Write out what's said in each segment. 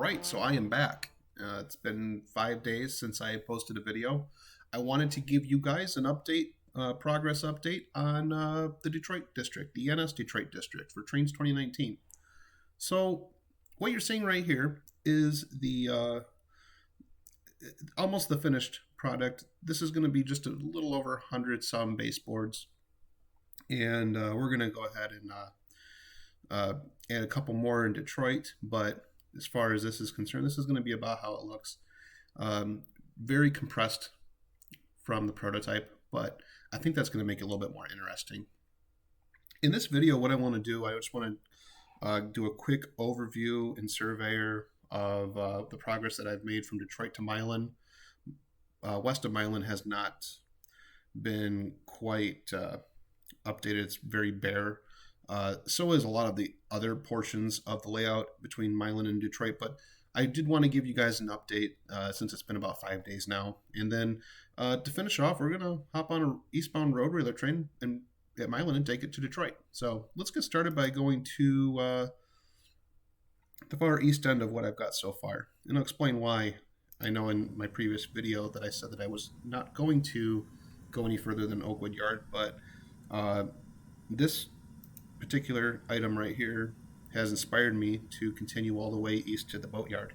right, so I am back. It's been 5 days since I posted a video. I wanted to give you guys an update, progress update on the Detroit district, the NS Detroit district for Trainz 2019. So what you're seeing right here is the almost the finished product. This is going to be just a little over 100 some baseboards, and we're going to go ahead and add a couple more in Detroit, but as far as this is concerned, this is going to be about how it looks. Very compressed from the prototype, but I think that's going to make it a little bit more interesting. In this video, what I want to do, I just want to do a quick overview and surveyor of the progress that I've made from Detroit to Milan. West of Milan has not been quite updated. It's very bare. So is a lot of the other portions of the layout between Milan and Detroit, but I did want to give you guys an update since it's been about 5 days now. And then to finish off, we're going to hop on an eastbound Roadrailer train at Milan and take it to Detroit. So let's get started by going to the far east end of what I've got so far. And I'll explain why. I know in my previous video that I said that I was not going to go any further than Oakwood Yard, but this particular item right here has inspired me to continue all the way east to the boatyard,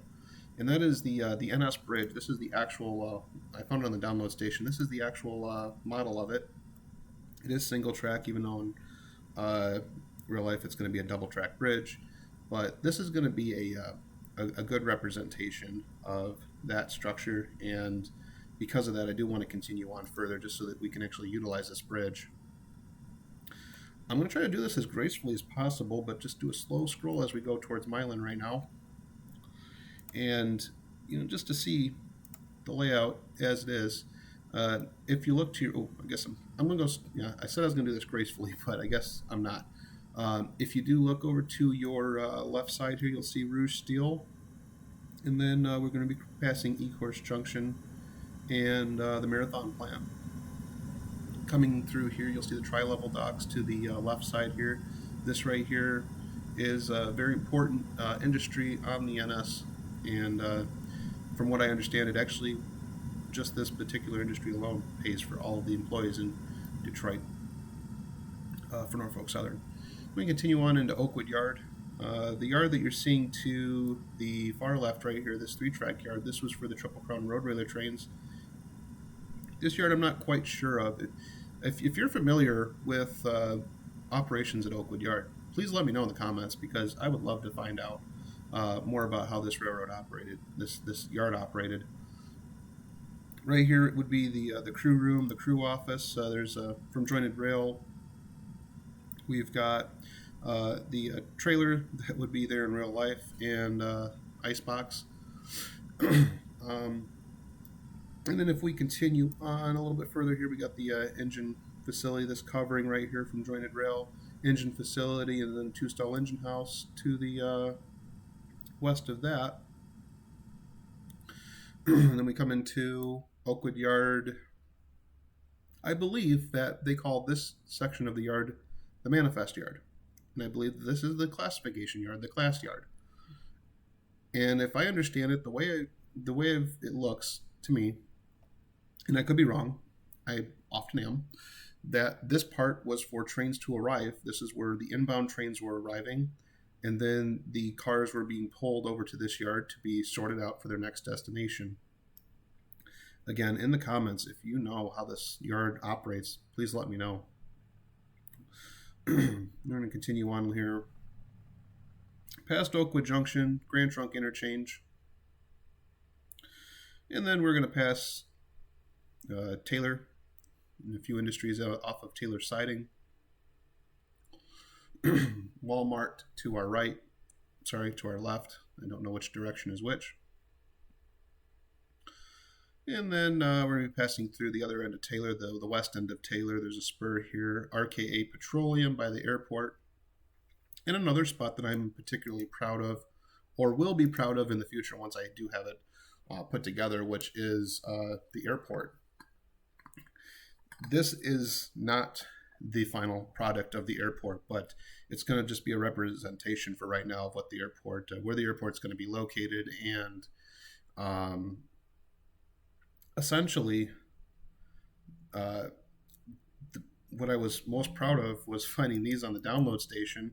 and that is the NS bridge. This is the actual I found it on the download station. This is the actual model of it. It is single track, even though in real life it's going to be a double track bridge, but this is going to be a good representation of that structure, and because of that I do want to continue on further just so that we can actually utilize this bridge. I'm going to try to do this as gracefully as possible, but just do a slow scroll as we go towards Milan right now. And, just to see the layout as it is, if you look to your, I guess I'm going to go, I said I was going to do this gracefully, but I guess I'm not. If you do look over to your left side here, you'll see Rouge Steel. And then we're going to be passing Ecorse Junction and the Marathon Plant. Coming through here, you'll see the tri-level docks to the left side here. This right here is a very important industry on the NS, and from what I understand, it actually, just this particular industry alone pays for all of the employees in Detroit for Norfolk Southern. We continue on into Oakwood Yard. The yard that you're seeing to the far left right here, this 3-track yard, this was for the Triple Crown Roadrailer trains. This yard I'm not quite sure of. If you're familiar with operations at Oakwood Yard, please let me know in the comments, because I would love to find out more about how this railroad operated, this yard operated. Right here it would be the crew room, the crew office. There's from Jointed Rail. We've got the trailer that would be there in real life, and icebox. And then if we continue on a little bit further here, we got the engine facility, this covering right here from Jointed Rail, engine facility, and then 2-stall engine house to the west of that. And then we come into Oakwood Yard. I believe that they call this section of the yard the manifest yard. And I believe this is the classification yard, the class yard. And if I understand it, the way it looks to me, and I could be wrong, I often am, that this part was for trains to arrive. This is where the inbound trains were arriving, and then the cars were being pulled over to this yard to be sorted out for their next destination. Again, in the comments, if you know how this yard operates, please let me know. We're going to continue on here. Past Oakwood Junction, Grand Trunk Interchange. And then we're going to pass Taylor and a few industries off of Taylor Siding. Walmart to our right. Sorry, to our left. I don't know which direction is which. And then we're going to be passing through the other end of Taylor, the west end of Taylor. There's a spur here, RKA Petroleum by the airport. And another spot that I'm particularly proud of, or will be proud of in the future once I do have it put together, which is the airport. This is not the final product of the airport, but it's going to just be a representation for right now of what the airport, where the airport's going to be located, and essentially, what I was most proud of was finding these on the download station.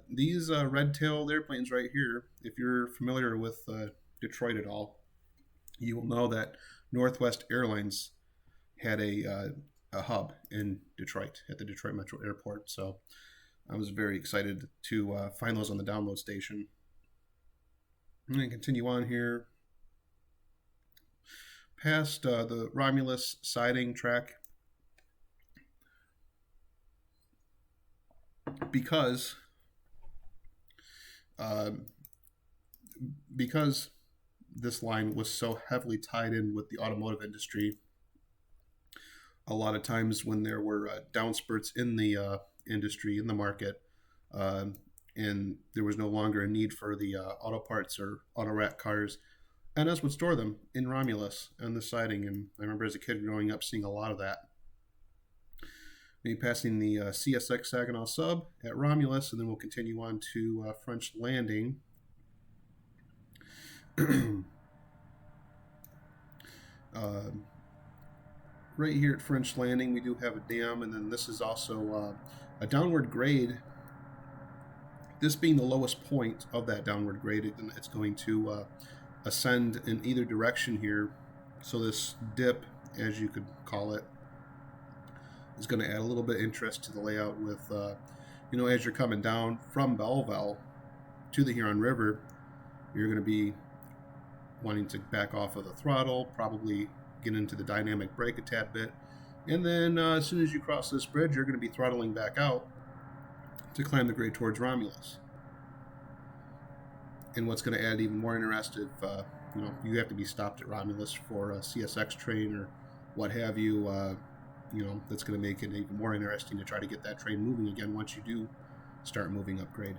These red-tailed airplanes right here, if you're familiar with Detroit at all, you will know that Northwest Airlines had a hub in Detroit at the Detroit Metro Airport. So I was very excited to find those on the download station. I'm going to continue on here past the Romulus siding track, because this line was so heavily tied in with the automotive industry. A lot of times when there were downspurts in the industry, in the market, and there was no longer a need for the auto parts or auto rack cars, NS would store them in Romulus on the siding. And I remember as a kid growing up seeing a lot of that. Maybe passing the CSX Saginaw sub at Romulus, and then we'll continue on to French Landing. Right here at French Landing, we do have a dam, and then this is also a downward grade. This being the lowest point of that downward grade, it's going to ascend in either direction here. So this dip, as you could call it, is going to add a little bit of interest to the layout with, as you're coming down from Belleville to the Huron River, you're going to be wanting to back off of the throttle, probably get into the dynamic brake a tad bit. And then as soon as you cross this bridge, you're going to be throttling back out to climb the grade towards Romulus. And what's going to add even more interest if, you have to be stopped at Romulus for a CSX train or what have you, that's going to make it even more interesting to try to get that train moving again once you do start moving upgrade.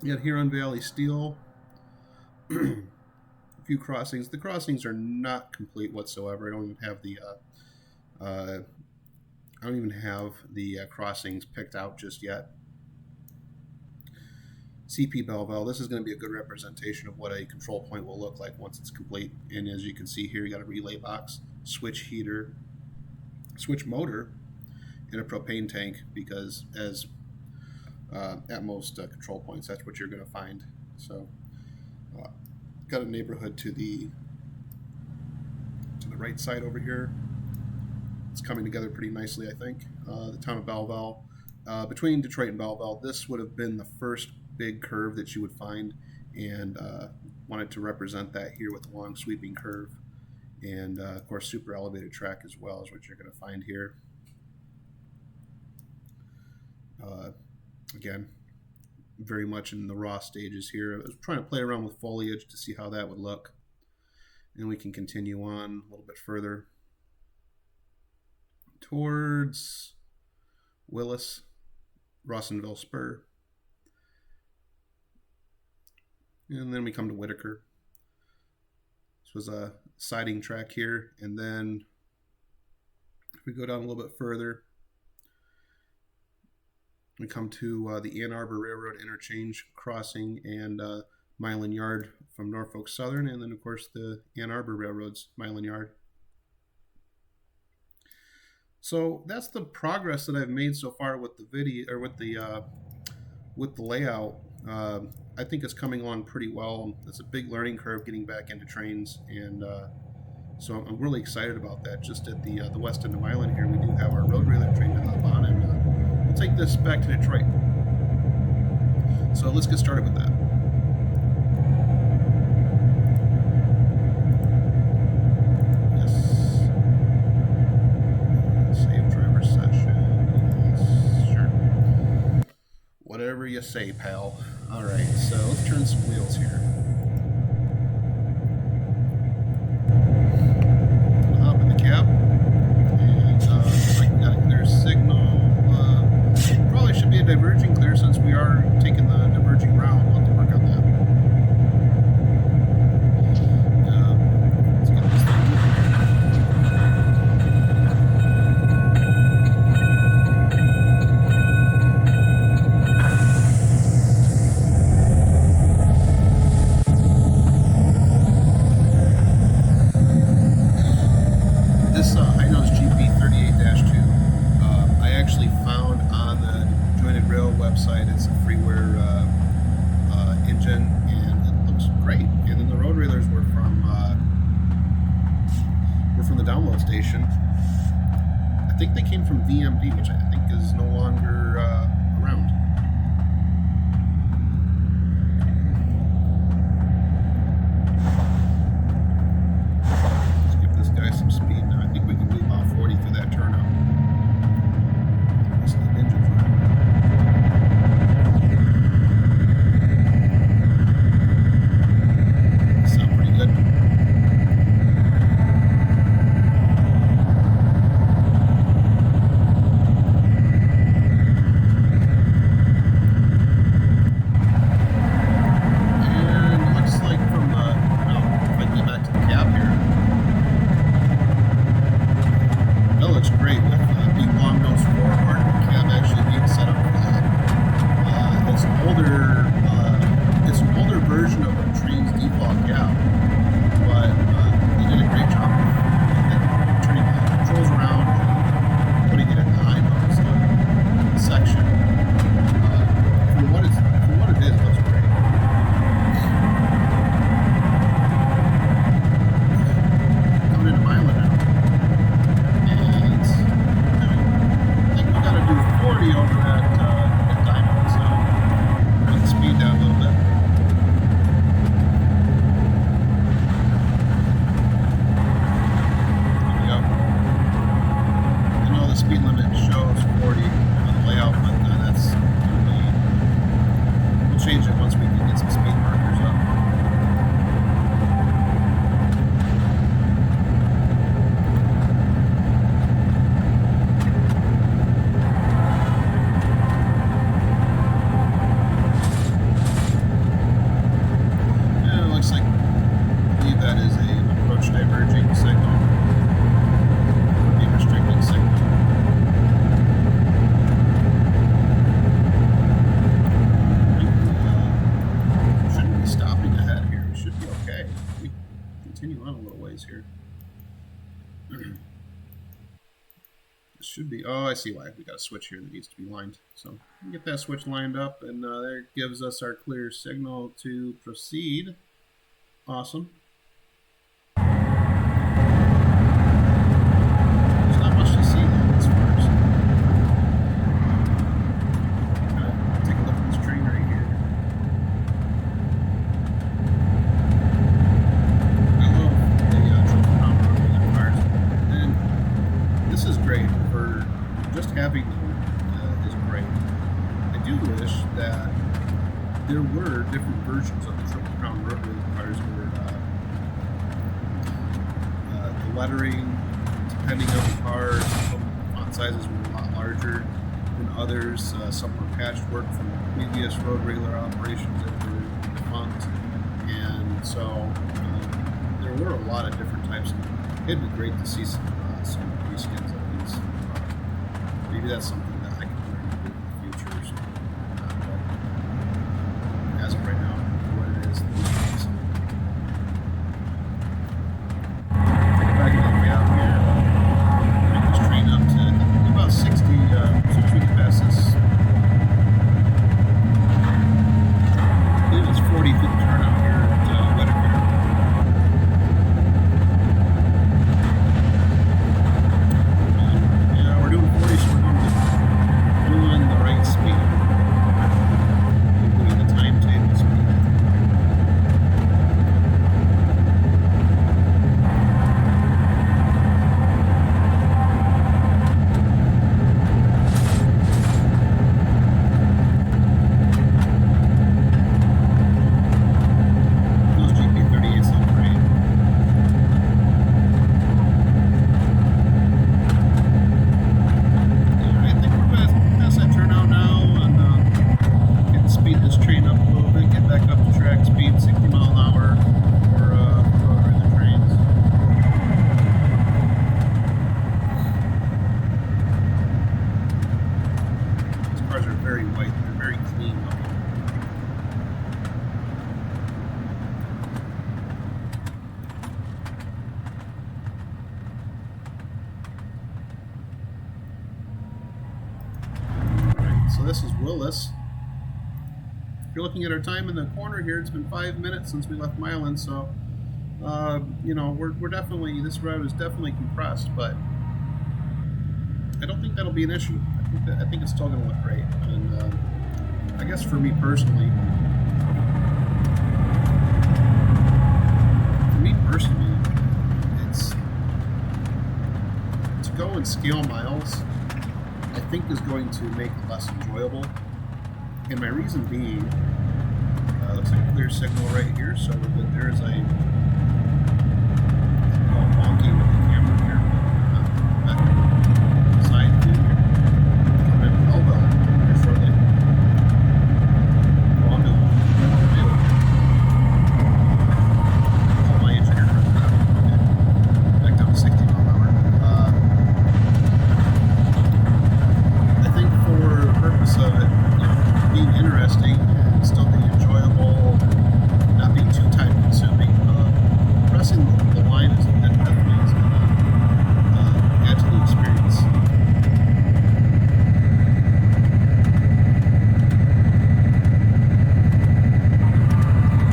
You got Huron Valley Steel. A few crossings. The crossings are not complete whatsoever. I don't even have the crossings picked out just yet. CP Belleville. This is going to be a good representation of what a control point will look like once it's complete. And as you can see here, you got a relay box, switch heater, switch motor, and a propane tank, because as at most control points, that's what you're going to find. So got a neighborhood to the right side over here. It's coming together pretty nicely, I think. The town of Belleville, between Detroit and Belleville, this would have been the first big curve that you would find, and wanted to represent that here with a long sweeping curve. And of course, super elevated track as well is what you're going to find here. Again, very much in the raw stages here. I was trying to play around with foliage to see how that would look. And we can continue on a little bit further towards Willis, Rawsonville Spur. And then we come to Whitaker. This was a siding track here. And then if we go down a little bit further, we come to the Ann Arbor Railroad interchange crossing and Milan Yard from Norfolk Southern, and then of course the Ann Arbor Railroad's Milan Yard. So that's the progress that I've made so far with the video, or with the layout. I think it's coming along pretty well. It's a big learning curve getting back into trains, and so I'm really excited about that. Just at the west end of Milan here, we do have our Roadrailer train to hop on, and we'll take this back to Detroit. So let's get started with that. Yes. Save driver session. Yes, sure. Whatever you say, pal. All right, so let's turn some wheels here. Hop in the cab, and looks like we got a clear signal. Probably should be a diverging clear since we are taking the diverging route. We'll have to work on that. Let's get this thing moving. This high-nose GP 38-2, I actually found on the Jointed Rail website. It's a freeware engine, and it looks great. And then the Roadrailers were from the download station. I think they came from VMD, which I think is no longer around. Let's give this guy some speed now. I think we can do about 40 through that turnout. This is the engine fire. Sound pretty good. It's an older version of a Trainz default cab, but they did a great job of turning the controls around and putting it in the high-nose section. For what it is, it looks great. Coming into Milan now, and I think we got to do 40 over that. Speed down a little bit. There we go. I know the speed limit shows 40 on the layout, but that's we'll change it once we can get some speed markers up. That is a approach diverging signal. Could be a restricting signal. Shouldn't be stopping ahead here. We should be okay. We continue on a little ways here. This should be. Oh, I see why. We got a switch here that needs to be lined. So we get that switch lined up, and there gives us our clear signal to proceed. Awesome. Having them is great. I do wish that there were different versions of the Triple Crown Roadrailer cars where the lettering, depending on the cars, some font sizes were a lot larger than others. Some were patchwork from previous Roadrailer operations that were defunct, and so there were a lot of different types. It'd be great to see some reskins of these. Maybe that's something that I can learn to do in the future or something. But as of right now, what it is, take it back into the gap here. Bring this train up to about 60, so we can pass this. I believe it's 40 feet turnout here at Wabash. Yeah, we're doing 40, so we're doing good. So this is Willis. If you're looking at our time in the corner here, it's been 5 minutes since we left Milan, so you know, we're definitely, this route is definitely compressed, but I don't think that'll be an issue. I think it's still going to look great. And I guess for me personally, it's to go and scale miles, I think is going to make it less enjoyable. And my reason being, looks like a clear signal right here, so there's a wonky with the camera here, but side view here. Coming in Elbow here shortly. Onto all my engineer back down to 60 mile an hour. I think for the purpose of it, you know, being interesting and still being enjoyable, not being too time consuming, pressing the line is definitely going to add to the experience.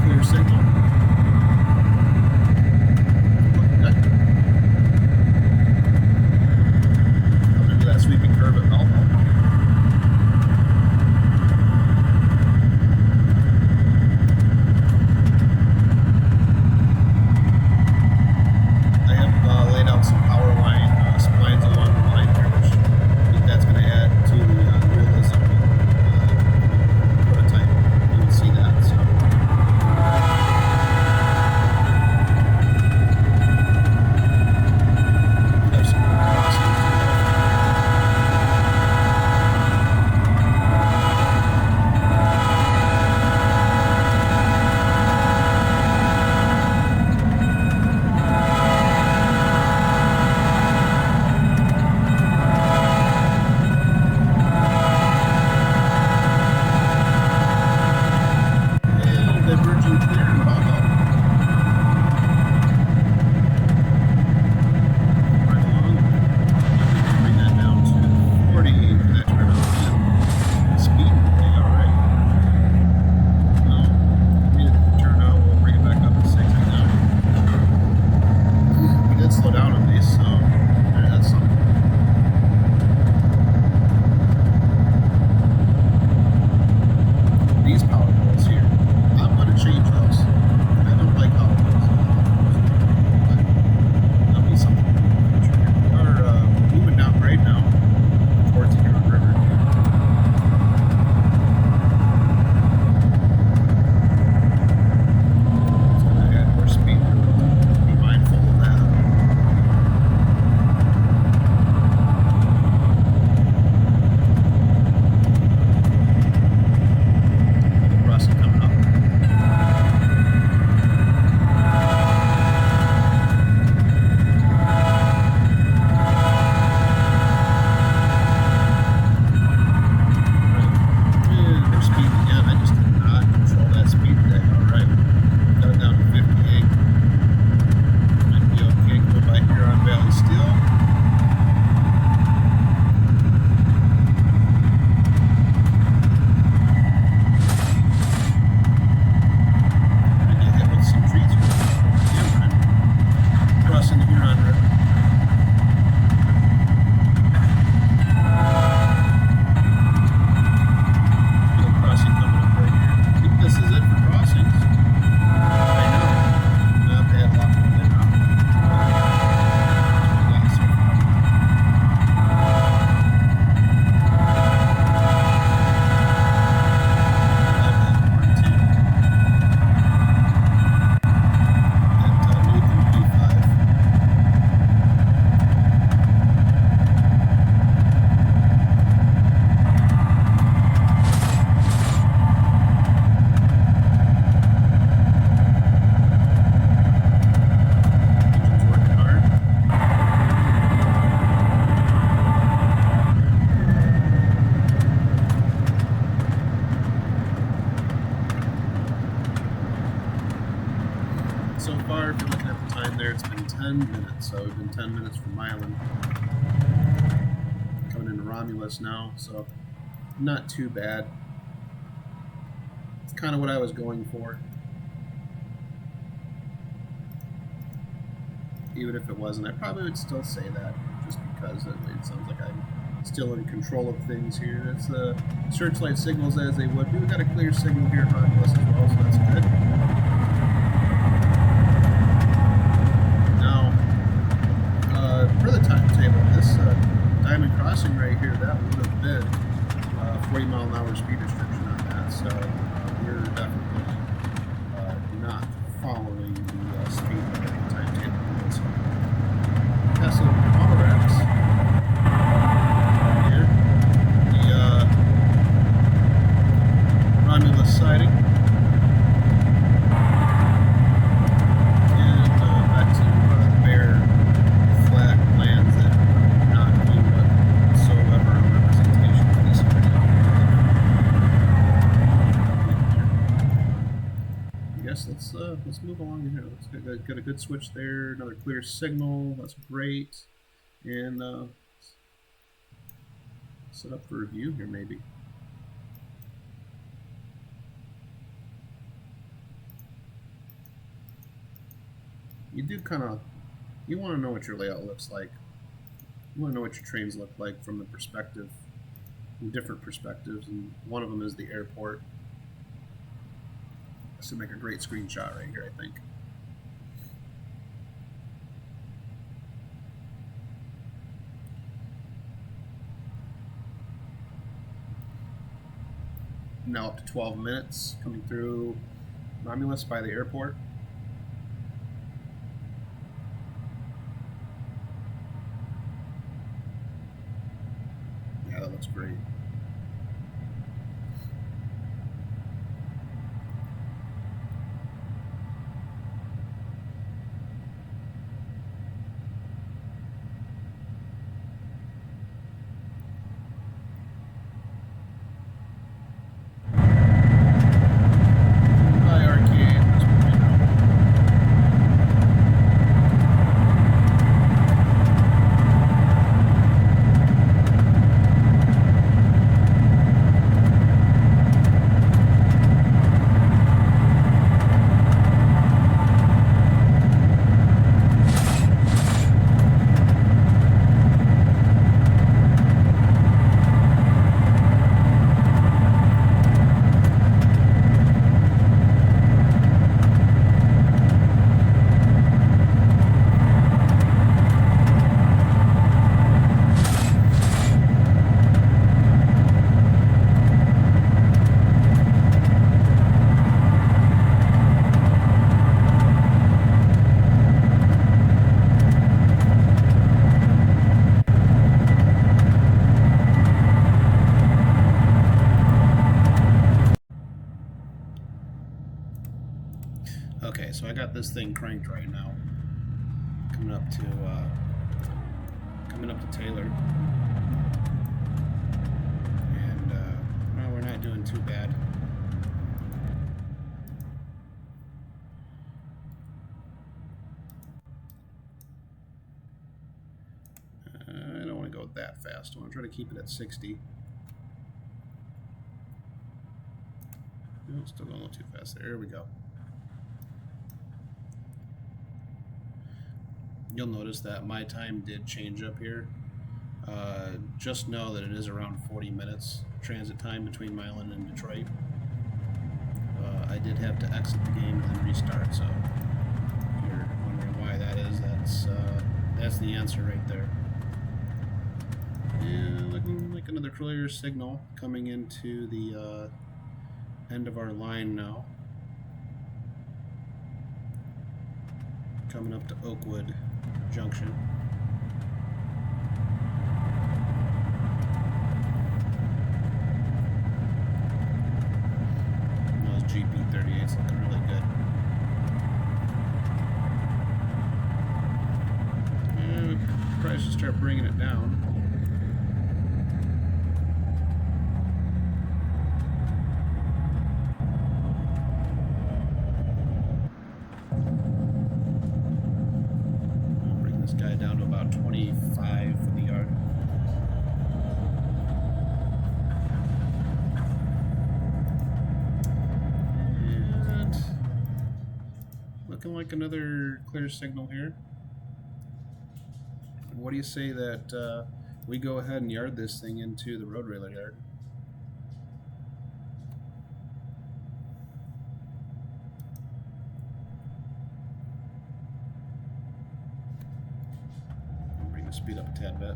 Clear signal. Looking good. Up into that sweeping curve at Melville. So far, if you're looking at the time there, it's been 10 minutes. So we've been 10 minutes from Milan. Coming into Romulus now. So not too bad. It's kind of what I was going for. Even if it wasn't, I probably would still say that, just because it sounds like I'm still in control of things here. It's the searchlight signals as they would be. We got a clear signal here on this as well, so that's good. Now, for the timetable, this diamond crossing right here, that would have been 40 mile an hour speed restriction on that, so we're definitely not following the speed limit timetable. Got some autoracks here. The Romulus siding. And back to the bare, flat lands that are not being whatsoever a representation of this area. I guess let's move along here. Let's get a good switch there. Another clear signal. That's great. And set up for review here, maybe. You do you want to know what your layout looks like. You want to know what your trains look like from the perspective, from different perspectives, and one of them is the airport. This would make a great screenshot right here, I think. Now up to 12 minutes coming through Romulus by the airport. Yeah, that looks great. Okay, so I got this thing cranked right now. Coming up to Taylor, and well, we're not doing too bad. I don't want to go that fast. I want to try to keep it at 60. No, still going a little too fast. There we go. You'll notice that my time did change up here. Just know that it is around 40 minutes transit time between Milan and Detroit. I did have to exit the game and then restart, so if you're wondering why that is, that's the answer right there. And looking like another clear signal coming into the end of our line now. Coming up to Oakwood Junction. Those GP38's looking really good. And we probably should start bringing it down. Guy down to about 25 for the yard. like another clear signal here. What do you say that we go ahead and yard this thing into the Roadrailer yard? Bring the speed up a tad bit.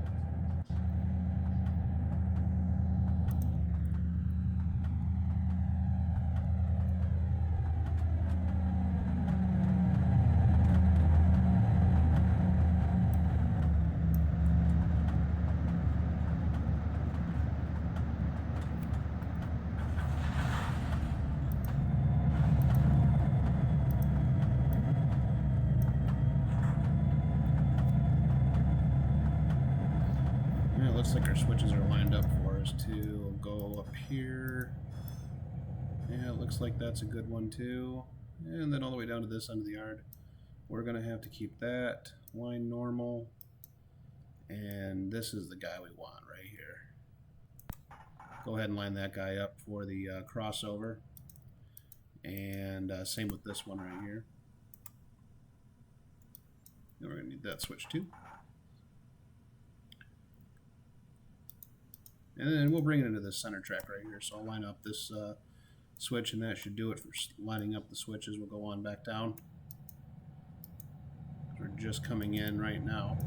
Looks like our switches are lined up for us to go up here. Yeah, it looks like that's a good one too. And then all the way down to this end of the yard. We're going to have to keep that line normal. And this is the guy we want right here. Go ahead and line that guy up for the crossover. And same with this one right here. And we're going to need that switch too. And then we'll bring it into the center track right here. So I'll line up this switch, and that should do it for lining up the switches. We'll go on back down. We're just coming in right now.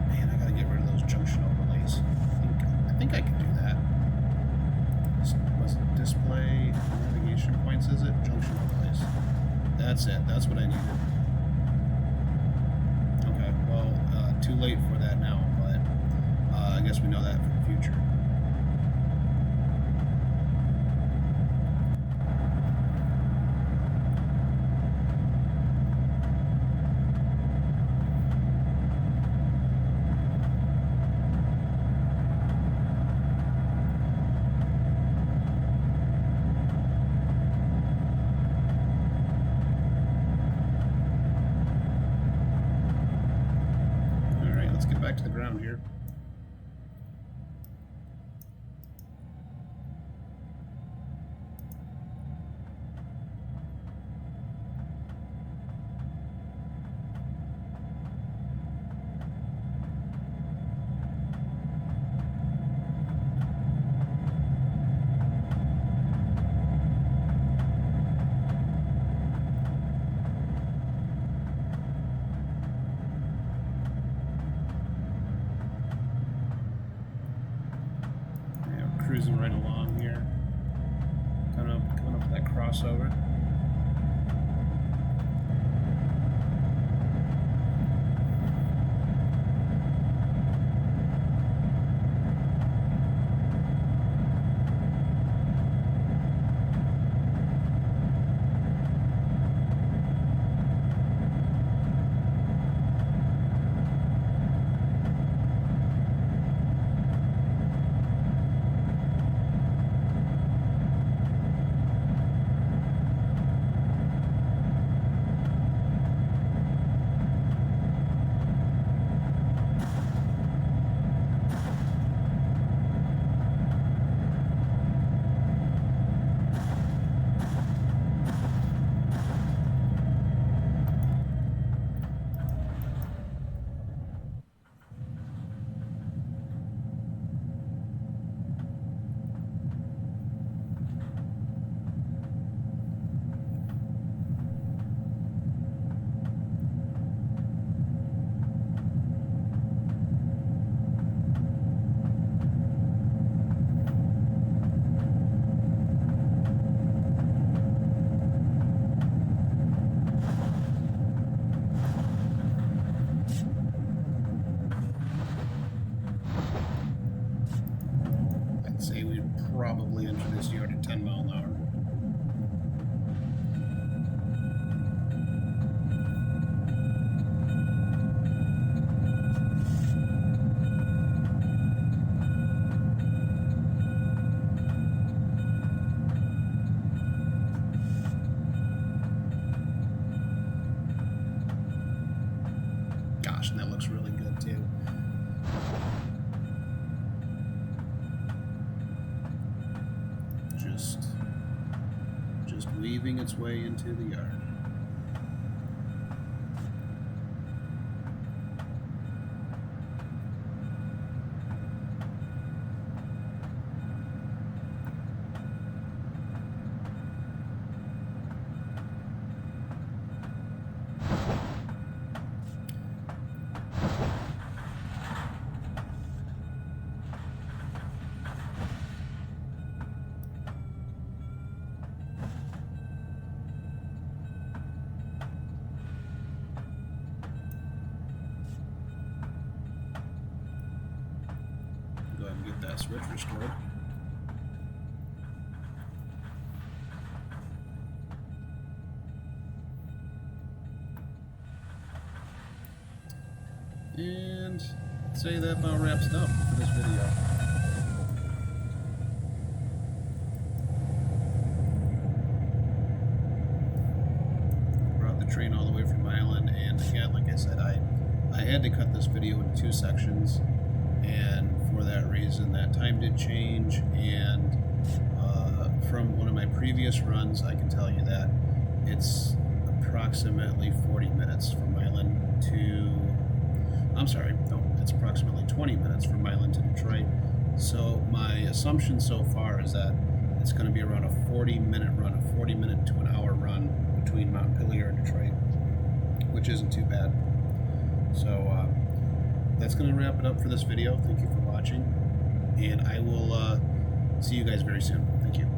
Man, I gotta get rid of those junction overlays. I think I can do that. Display navigation points, is it? Junction overlays. That's it. That's what I needed. Okay, well, too late for that now, but I guess we know that for the future. Back to the ground here. Cruising right along here, coming up that crossover. Probably enter this yard at 10 mile an hour. just weaving its way into the yard. Go ahead and get that switch restored. And I'd say that about wraps it up for this video. Brought the train all the way from Milan, and again, like I said, I had to cut this video into 2 sections, and for that reason, that time did change, and from one of my previous runs, I can tell you that it's approximately 40 minutes from Milan to... I'm sorry, no, it's approximately 20 minutes from Milan to Detroit. So my assumption so far is that it's going to be around a 40-minute run, a 40-minute to an hour run between Montpelier and Detroit, which isn't too bad. So that's going to wrap it up for this video. Thank you for watching, and I will see you guys very soon. Thank you.